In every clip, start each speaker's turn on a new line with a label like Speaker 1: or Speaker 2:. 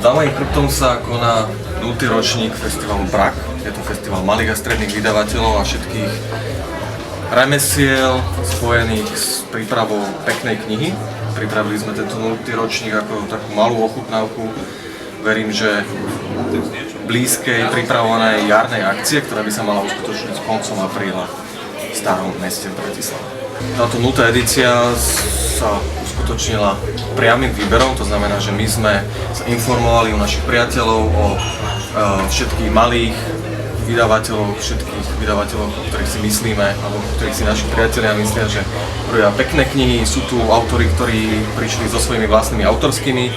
Speaker 1: Za mojím chrbtom sa koná 0. ročník festivalu BRAK. Je to festival malých a stredných vydavateľov a všetkých remesiel spojených s prípravou peknej knihy. Pripravili sme tento 0. ročník ako takú malú ochutnávku. Verím, že blízkej pripravovanej jarnej akcie, ktorá by sa mala uskutočniť koncom apríla v Starom meste v Bratislave. Táto 0. edícia sa uskutočnila priamym výberom, to znamená, že my sme sa informovali u našich priateľov, o všetkých malých vydavateľov, o ktorých si myslíme, alebo o ktorých si naši priatelia myslia, že robia pekné knihy. Sú tu autori, ktorí prišli so svojimi vlastnými autorskými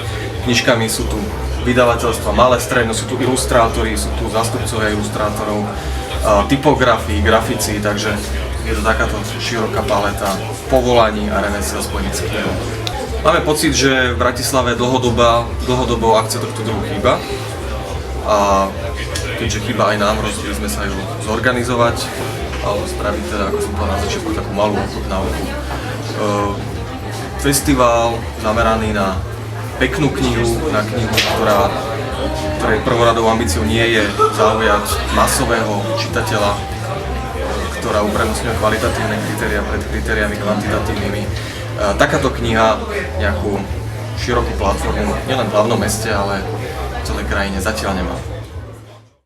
Speaker 1: knižkami, sú tu vydavateľstva malé, stredné, sú tu ilustrátori, sú tu zástupcovia ilustrátorov, typografi, grafici, takže je to takáto široká paleta povolaní a remesiel spojených s knihou. Máme pocit, že v Bratislave dlhodobo akcia tohto druhu chýba a keďže chýba aj nám, rozhodli sme sa ju zorganizovať alebo spraviť teda, ako som povedal na začiatku, takú malú ochutnávku. Festival zameraný na peknú knihu, na knihu, ktorej prvoradou ambíciou nie je zaujať masového čitateľa, ktorá uprednostňuje kvalitatívne kritéria pred kritériami kvantitatívnymi. Takáto kniha nejakú širokú platformu nielen v hlavnom meste, ale v celej krajine zatiaľ nemá.